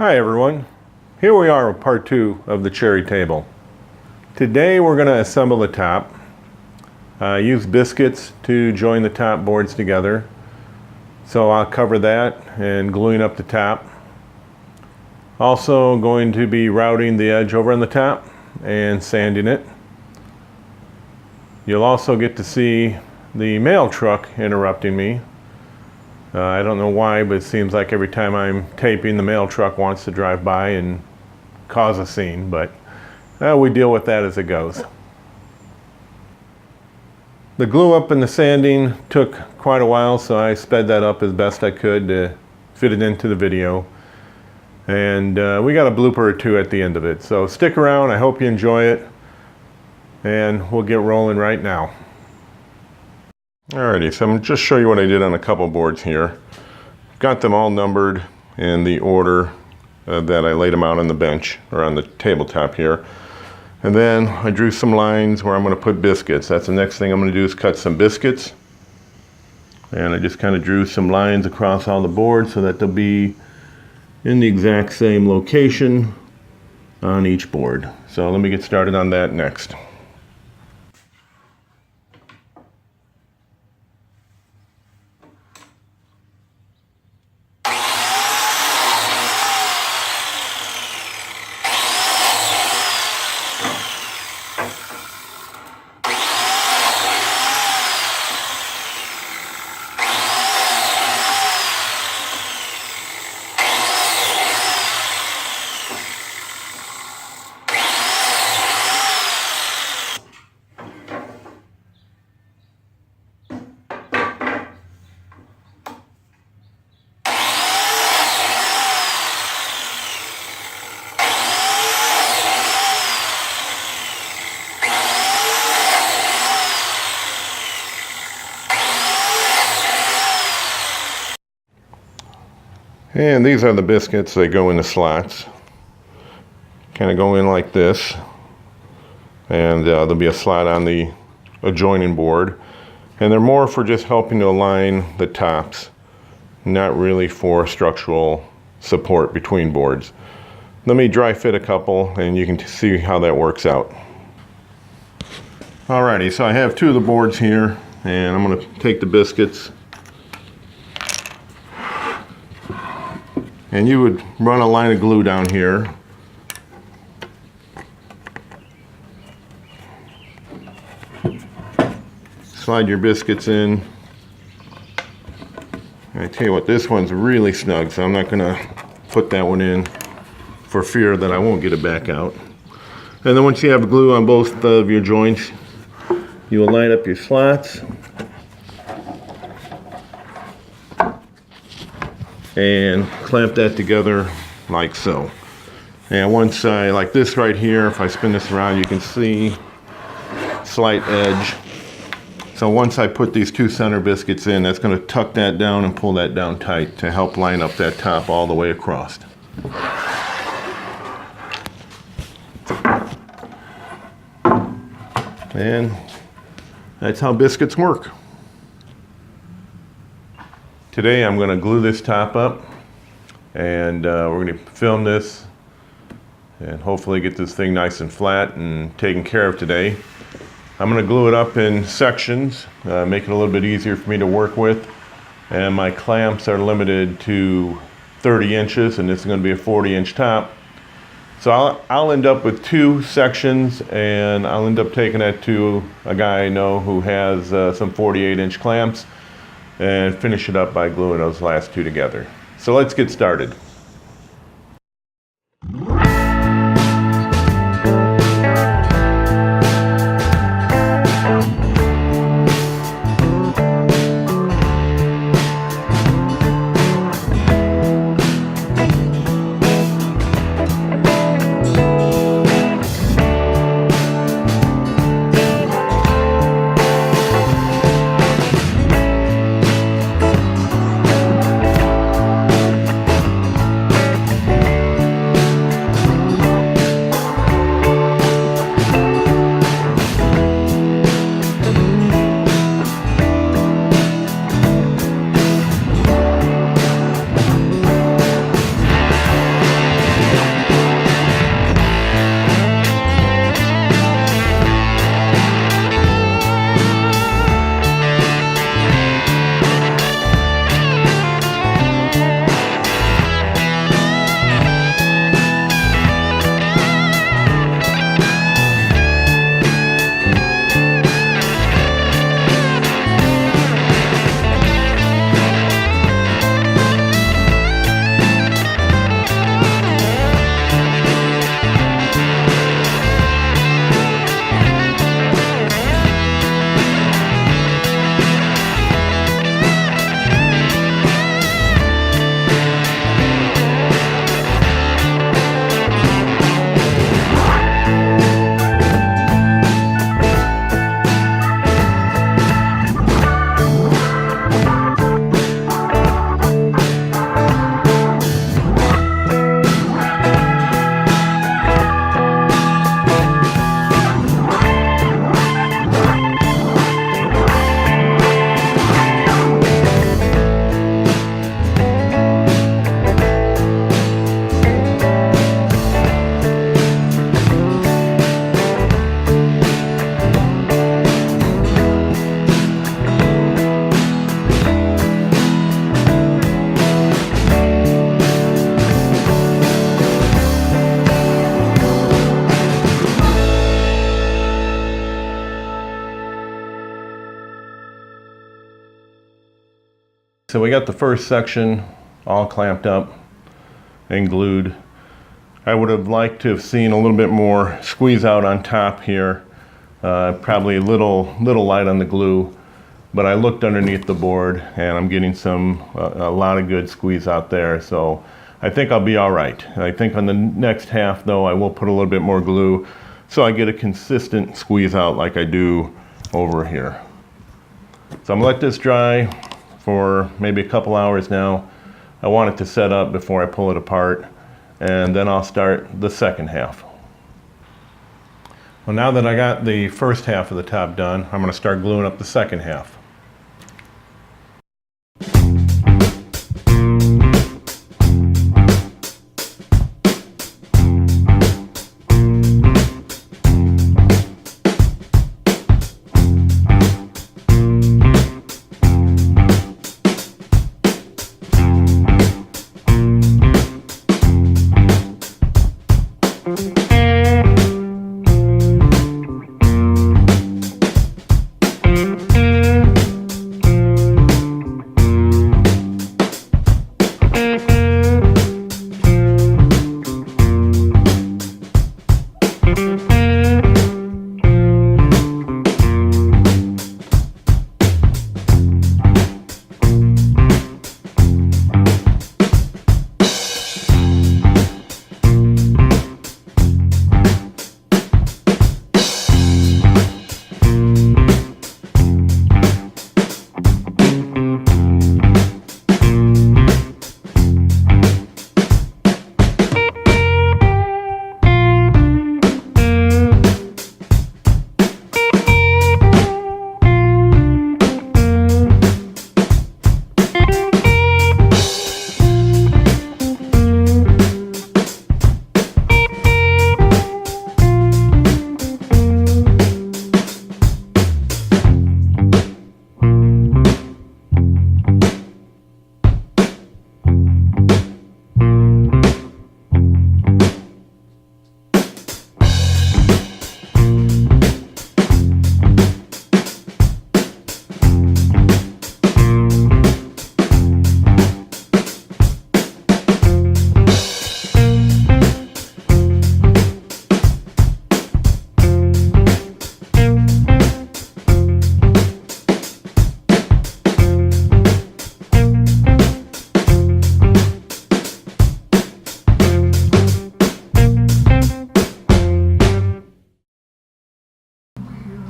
Hi everyone, here we are with part 2 of the cherry table. Today we're going to assemble the top. Use biscuits to join the top boards together. So I'll cover that and gluing up the top. Also going to be routing the edge over on the top and sanding it. You'll also get to see the mail truck interrupting me. I don't know why, but it seems like every time I'm taping, the mail truck wants to drive by and cause a scene, but we deal with that as it goes. The glue up and the sanding took quite a while, so I sped that up as best I could to fit it into the video. And we got a blooper or two at the end of it, so stick around. I hope you enjoy it, and we'll get rolling right now. Alrighty, so I'm going to just show you what I did on a couple boards here. Got them all numbered in the order that I laid them out on the bench or on the tabletop here. And then I drew some lines where I'm going to put biscuits. That's the next thing I'm going to do, is cut some biscuits. And I just kind of drew some lines across all the boards so that they'll be in the exact same location on each board. So let me get started on that next. And these are the biscuits. They go in the slots. Kind of go in like this. And there'll be a slot on the adjoining board. And they're more for just helping to align the tops, not really for structural support between boards. Let me dry fit a couple and you can see how that works out. Alrighty, so I have two of the boards here, and I'm going to take the biscuits. And you would run a line of glue down here. Slide your biscuits in. And I tell you what, this one's really snug, so I'm not going to put that one in for fear that I won't get it back out. And then once you have glue on both of your joints, you will line up your slots. And clamp that together like so. And once I, like this right here, if I spin this around, you can see slight edge. So once I put these two center biscuits in, that's going to tuck that down and pull that down tight to help line up that top all the way across. And that's how biscuits work. Today I'm going to glue this top up, and we're going to film this and hopefully get this thing nice and flat and taken care of today. I'm going to glue it up in sections, make it a little bit easier for me to work with, and my clamps are limited to 30 inches, and this is going to be a 40-inch top. So I'll end up with two sections, and I'll end up taking that to a guy I know who has some 48-inch clamps, and finish it up by gluing those last two together. So let's get started. So we got the first section all clamped up and glued. I would have liked to have seen a little bit more squeeze out on top here. Probably a little light on the glue, but I looked underneath the board and I'm getting a lot of good squeeze out there. So I think I'll be all right. I think on the next half though, I will put a little bit more glue so I get a consistent squeeze out like I do over here. So I'm gonna let this dry for maybe a couple hours now. I want it to set up before I pull it apart, and then I'll start the second half. Well, now that I got the first half of the top done, I'm gonna start gluing up the second half.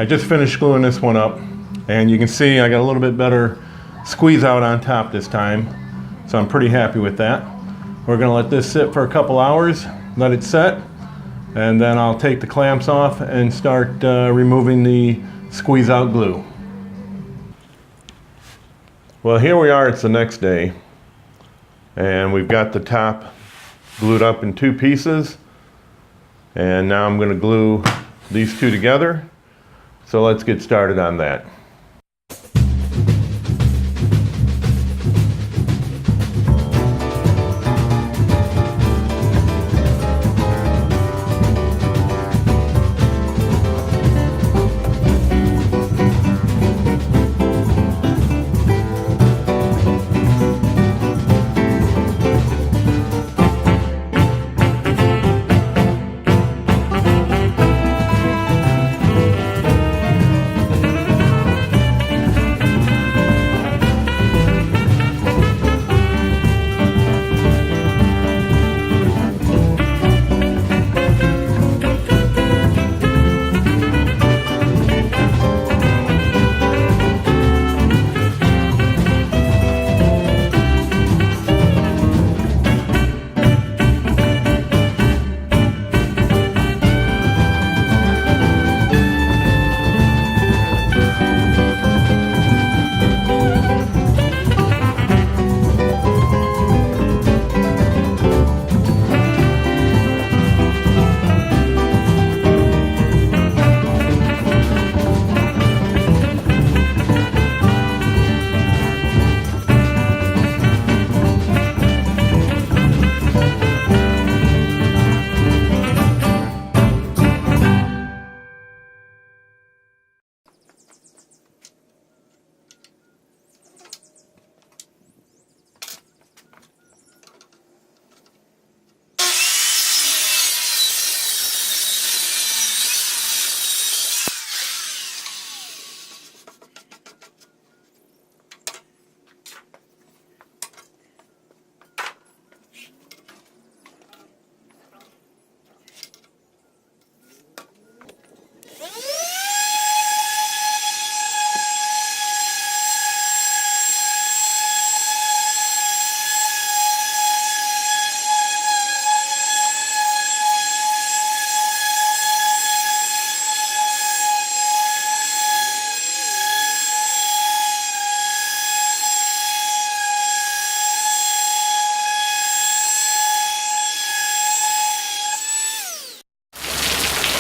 I just finished gluing this one up, and you can see I got a little bit better squeeze out on top this time, so I'm pretty happy with that. We're going to let this sit for a couple hours, let it set, and then I'll take the clamps off and start removing the squeeze out glue. Well, here we are, it's the next day, and we've got the top glued up in two pieces, and now I'm going to glue these two together. So let's get started on that.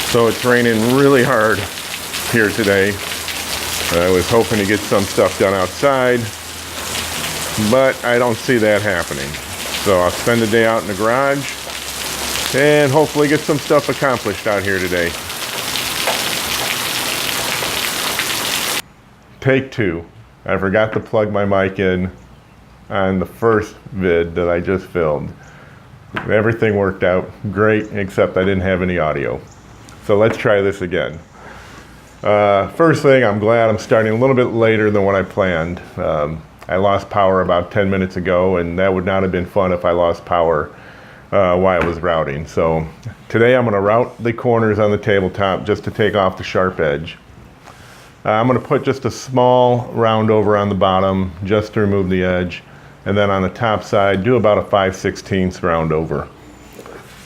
So it's raining really hard here today. I was hoping to get some stuff done outside, but I don't see that happening. So I'll spend the day out in the garage and hopefully get some stuff accomplished out here today. Take two. I forgot to plug my mic in on the first vid that I just filmed. Everything worked out great, except I didn't have any audio. So let's try this again. First thing, I'm glad I'm starting a little bit later than what I planned. I lost power about 10 minutes ago, and that would not have been fun if I lost power while I was routing. So today I'm going to route the corners on the tabletop just to take off the sharp edge. I'm going to put just a small round over on the bottom just to remove the edge, and then on the top side do about a 5/16 round over.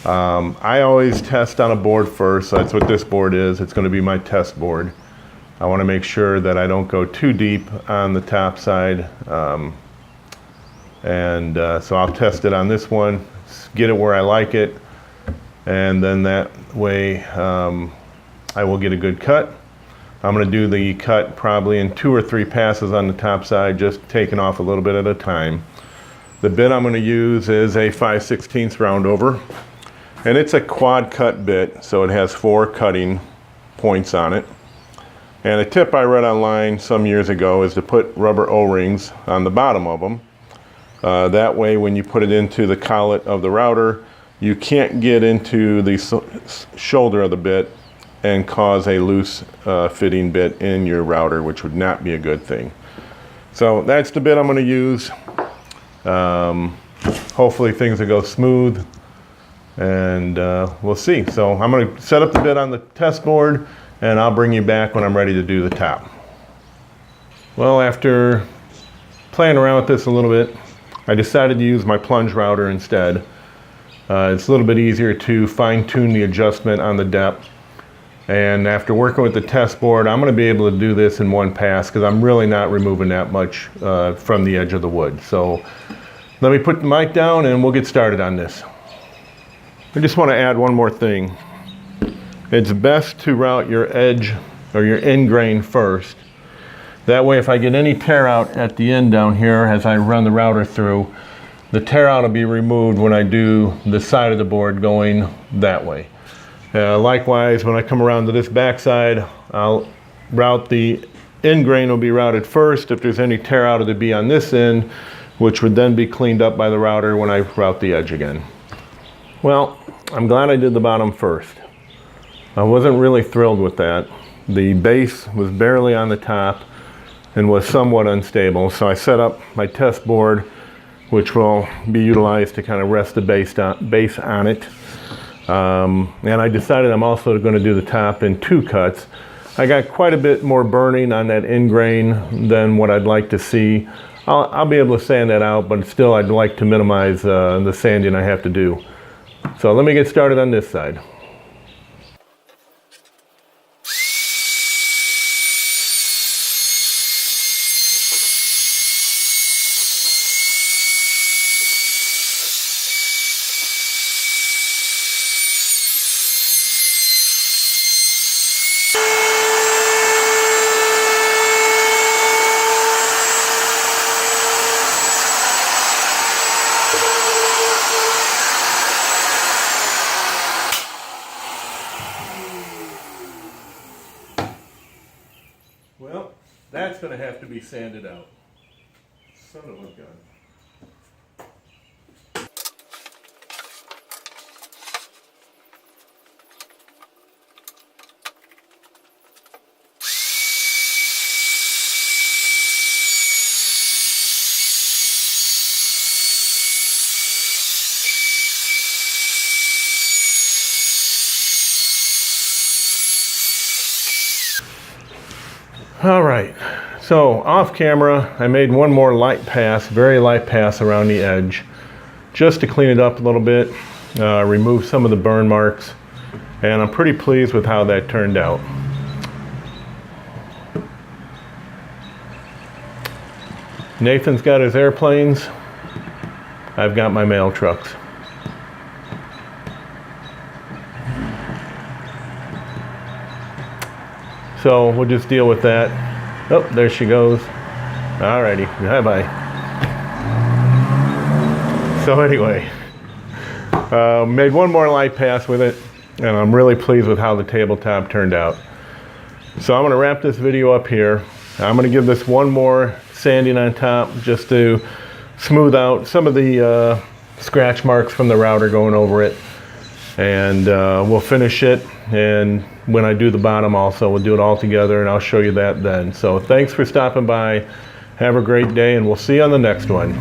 I always test on a board first, so that's what this board is. It's going to be my test board. I want to make sure that I don't go too deep on the top side, so I'll test it on this one, get it where I like it, and then that way I will get a good cut. I'm going to do the cut probably in 2 or 3 passes on the top side, just taking off a little bit at a time. The bit I'm going to use is a 5/16 round over, and it's a quad cut bit, so it has 4 cutting points on it. And a tip I read online some years ago is to put rubber O-rings on the bottom of them. That way when you put it into the collet of the router, you can't get into the shoulder of the bit and cause a loose fitting bit in your router, which would not be a good thing. So that's the bit I'm going to use. Hopefully things will go smooth, and we'll see. So I'm going to set up the bit on the test board, and I'll bring you back when I'm ready to do the top. Well, after playing around with this a little bit, I decided to use my plunge router instead. It's a little bit easier to fine-tune the adjustment on the depth. And after working with the test board, I'm going to be able to do this in one pass because I'm really not removing that much from the edge of the wood. So let me put the mic down and we'll get started on this. I just want to add one more thing. It's best to route your edge or your end grain first. That way if I get any tear out at the end down here as I run the router through, the tear out will be removed when I do the side of the board going that way. Likewise, when I come around to this back side, I'll route the end grain will be routed first. If there's any tear out, it'll be on this end, which would then be cleaned up by the router when I route the edge again. Well, I'm glad I did the bottom first. I wasn't really thrilled with that. The base was barely on the top and was somewhat unstable, so I set up my test board, which will be utilized to kind of rest the base on it. And I decided I'm also going to do the top in 2 cuts. I got quite a bit more burning on that end grain than what I'd like to see. I'll be able to sand that out, but still I'd like to minimize the sanding I have to do. So let me get started on this side. Well, that's going to have to be sanded out. Son of a gun. All right, so off camera, I made one more light pass, very light pass around the edge, just to clean it up a little bit, remove some of the burn marks, and I'm pretty pleased with how that turned out. Nathan's got his airplanes, I've got my mail trucks. So we'll just deal with that. Oh, there she goes. Alrighty, bye-bye. So anyway, made one more light pass with it, and I'm really pleased with how the tabletop turned out. So I'm gonna wrap this video up here. I'm gonna give this one more sanding on top just to smooth out some of the scratch marks from the router going over it. And we'll finish it, and when I do the bottom also, we'll do it all together, and I'll show you that then. So thanks for stopping by. Have a great day, and we'll see you on the next one.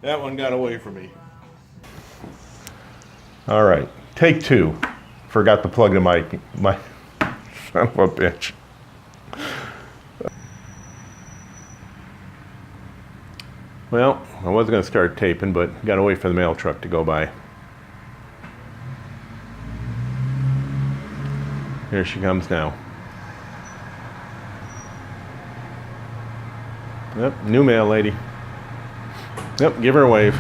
That one got away from me. All right, take two. Forgot to plug in my son of a bitch. Well, I was gonna start taping, but gotta wait for the mail truck to go by. Here she comes now. Yep, new mail lady. Yep, give her a wave.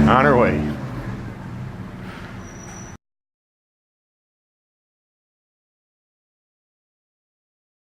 On her way.